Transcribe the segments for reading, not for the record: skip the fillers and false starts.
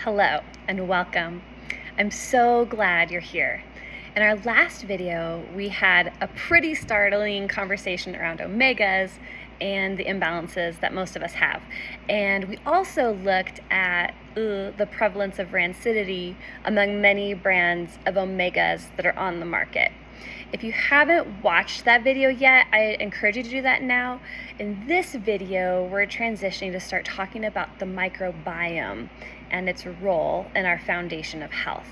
Hello and welcome. I'm so glad you're here. In our last video, we had a pretty startling conversation around omegas and the imbalances that most of us have. And we also looked at the prevalence of rancidity among many brands of omegas that are on the market. If you haven't watched that video yet, I encourage you to do that now. In this video, we're transitioning to start talking about the microbiome and its role in our foundation of health.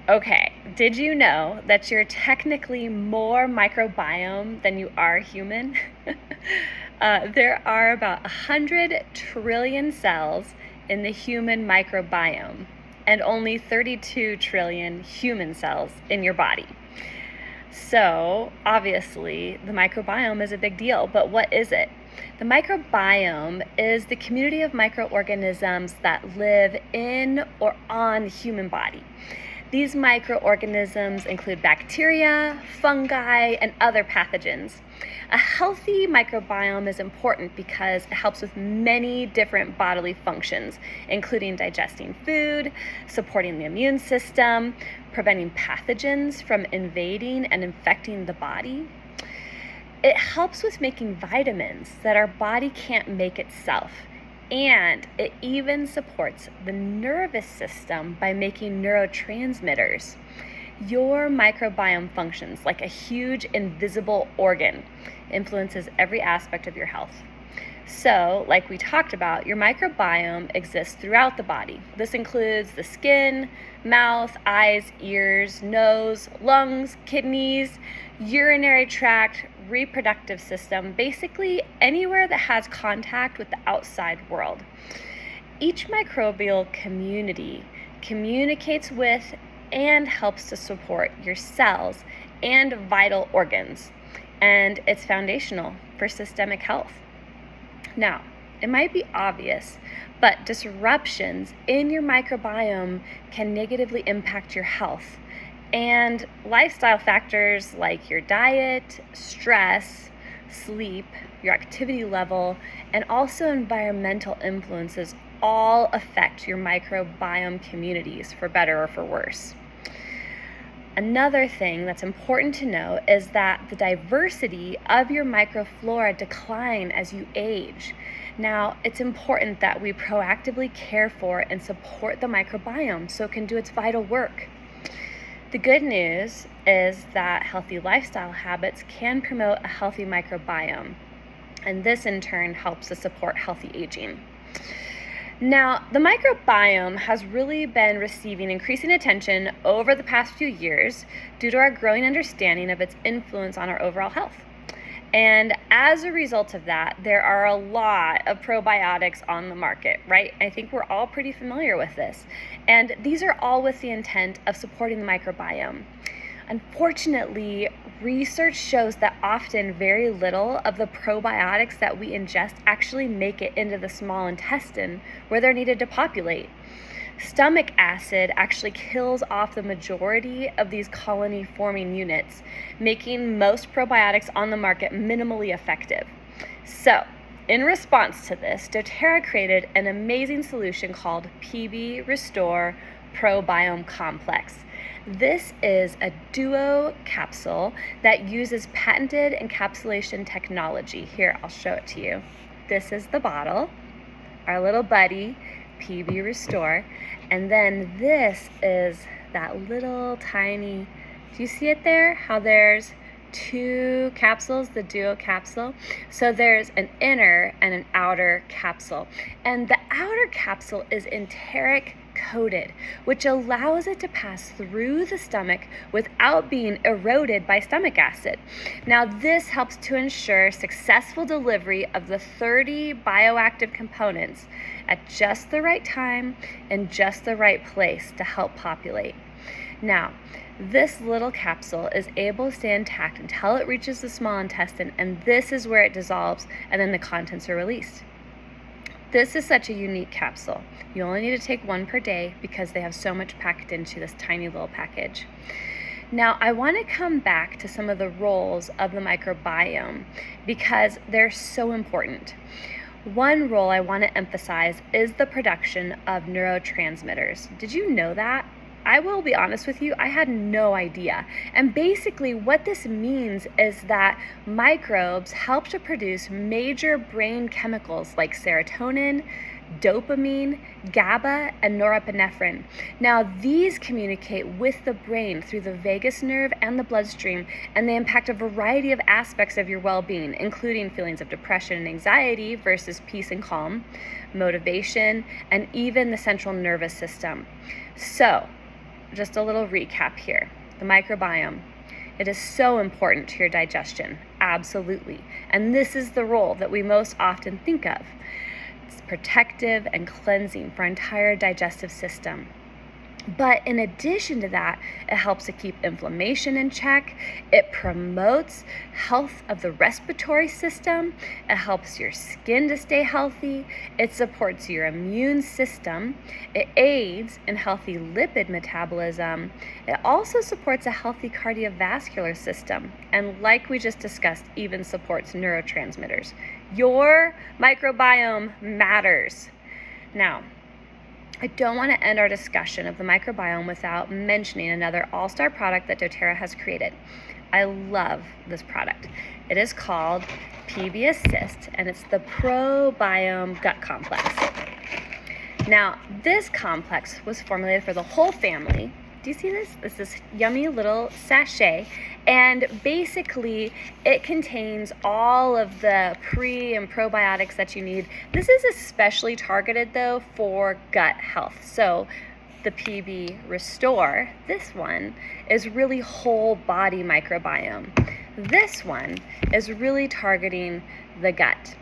Okay, did you know that you're technically more microbiome than you are human? There are about 100 trillion cells in the human microbiome and only 32 trillion human cells in your body. So obviously the microbiome is a big deal, but what is it? The microbiome is the community of microorganisms that live in or on the human body. These microorganisms include bacteria, fungi, and other pathogens. A healthy microbiome is important because it helps with many different bodily functions, including digesting food, supporting the immune system, preventing pathogens from invading and infecting the body. It helps with making vitamins that our body can't make itself. And it even supports the nervous system by making neurotransmitters. Your microbiome functions like a huge invisible organ, influences every aspect of your health. So, like we talked about, your microbiome exists throughout the body. This includes the skin, mouth, eyes, ears, nose, lungs, kidneys, urinary tract, reproductive system, basically anywhere that has contact with the outside world. Each microbial community communicates with and helps to support your cells and vital organs, and it's foundational for systemic health. Now, it might be obvious, but disruptions in your microbiome can negatively impact your health. And lifestyle factors like your diet, stress, sleep, your activity level, and also environmental influences all affect your microbiome communities for better or for worse. Another thing that's important to know is that the diversity of your microflora decline as you age. Now, it's important that we proactively care for and support the microbiome so it can do its vital work. The good news is that healthy lifestyle habits can promote a healthy microbiome, and this in turn helps to support healthy aging. Now, the microbiome has really been receiving increasing attention over the past few years due to our growing understanding of its influence on our overall health. And as a result of that, there are a lot of probiotics on the market, right? I think we're all pretty familiar with this. And these are all with the intent of supporting the microbiome. Unfortunately, research shows that often very little of the probiotics that we ingest actually make it into the small intestine where they're needed to populate. Stomach acid actually kills off the majority of these colony-forming units, making most probiotics on the market minimally effective. So, in response to this, doTERRA created an amazing solution called PB Restore Probiome Complex. This is a duo capsule that uses patented encapsulation technology. Here, I'll show it to you. This is the bottle, our little buddy, PB Restore. And then this is that little tiny, do you see it there? How there's two capsules, the duo capsule. So there's an inner and an outer capsule. And the outer capsule is enteric coated, which allows it to pass through the stomach without being eroded by stomach acid. Now, this helps to ensure successful delivery of the 30 bioactive components at just the right time and just the right place to help populate. Now, this little capsule is able to stay intact until it reaches the small intestine, and this is where it dissolves and then the contents are released. This is such a unique capsule. You only need to take one per day because they have so much packed into this tiny little package. Now, I want to come back to some of the roles of the microbiome because they're so important. One role I want to emphasize is the production of neurotransmitters. Did you know that? I will be honest with you, I had no idea. And basically what this means is that microbes help to produce major brain chemicals like serotonin, dopamine, GABA, and norepinephrine. Now, these communicate with the brain through the vagus nerve and the bloodstream, and they impact a variety of aspects of your well-being, including feelings of depression and anxiety versus peace and calm, motivation, and even the central nervous system. So, just a little recap here. The microbiome. It is so important to your digestion, absolutely. And this is the role that we most often think of. It's protective and cleansing for our entire digestive system. But in addition to that, it helps to keep inflammation in check. It promotes health of the respiratory system. It helps your skin to stay healthy. It supports your immune system. It aids in healthy lipid metabolism. It also supports a healthy cardiovascular system. And like we just discussed, even supports neurotransmitters. Your microbiome matters. Now, I don't want to end our discussion of the microbiome without mentioning another all-star product that doTERRA has created. I love this product. It is called PB Assist, and it's the Probiome Gut Complex. Now, this complex was formulated for the whole family. Do you see this? This is yummy little sachet, and basically it contains all of the pre and probiotics that you need. This is especially targeted though for gut health. So the PB Restore, this one is really whole body microbiome. This one is really targeting the gut.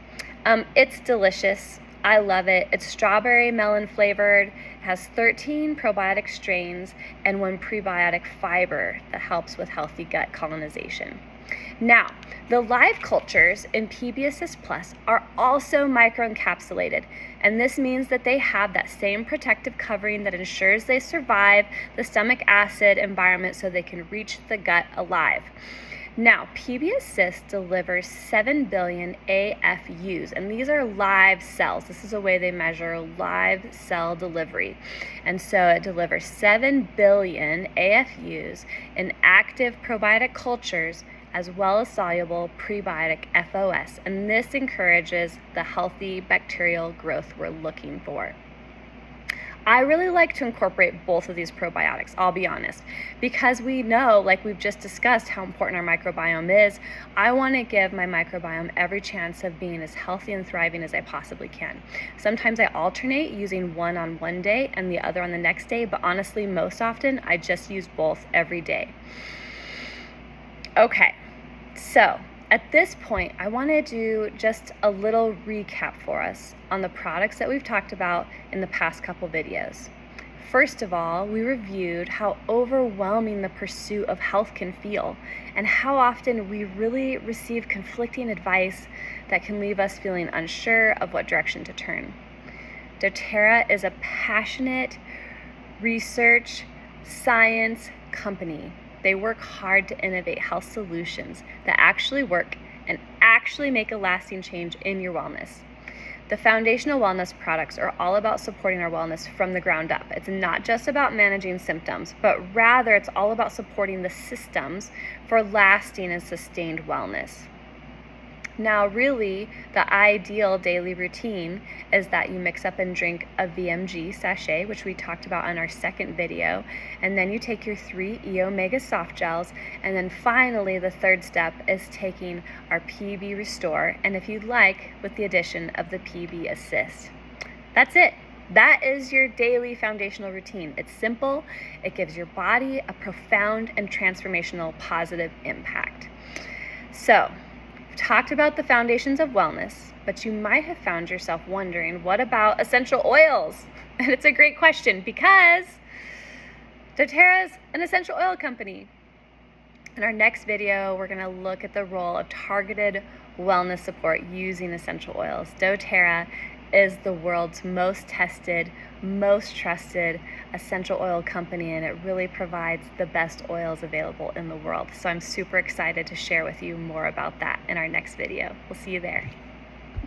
It's delicious. I love it. It's strawberry melon flavored, has 13 probiotic strains and 1 prebiotic fiber that helps with healthy gut colonization. Now, the live cultures in PB Assist Plus are also microencapsulated, and this means that they have that same protective covering that ensures they survive the stomach acid environment so they can reach the gut alive. Now, PB Assist delivers 7 billion AFUs, and these are live cells. This is a way they measure live cell delivery. And so it delivers 7 billion AFUs in active probiotic cultures as well as soluble prebiotic FOS, and this encourages the healthy bacterial growth we're looking for. I really like to incorporate both of these probiotics, I'll be honest, because we know, like we've just discussed, how important our microbiome is. I want to give my microbiome every chance of being as healthy and thriving as I possibly can. Sometimes I alternate using one on one day and the other on the next day, but honestly, most often I just use both every day. Okay, so at this point, I want to do just a little recap for us on the products that we've talked about in the past couple videos. First of all, we reviewed how overwhelming the pursuit of health can feel and how often we really receive conflicting advice that can leave us feeling unsure of what direction to turn. doTERRA is a passionate research science company. They work hard to innovate health solutions that actually work and actually make a lasting change in your wellness. The foundational wellness products are all about supporting our wellness from the ground up. It's not just about managing symptoms, but rather it's all about supporting the systems for lasting and sustained wellness. Now, really, the ideal daily routine is that you mix up and drink a VMG sachet, which we talked about on our second video, and then you take your 3 E-Omega soft gels, and then finally, the third step is taking our PB Restore, and if you'd like, with the addition of the PB Assist. That's it. That is your daily foundational routine. It's simple. It gives your body a profound and transformational positive impact. So, talked about the foundations of wellness, but you might have found yourself wondering, what about essential oils? And it's a great question because doTERRA is an essential oil company. In our next video, we're going to look at the role of targeted wellness support using essential oils. doTERRA is the world's most tested, most trusted essential oil company, and it really provides the best oils available in the world. So I'm super excited to share with you more about that in our next video. We'll see you there.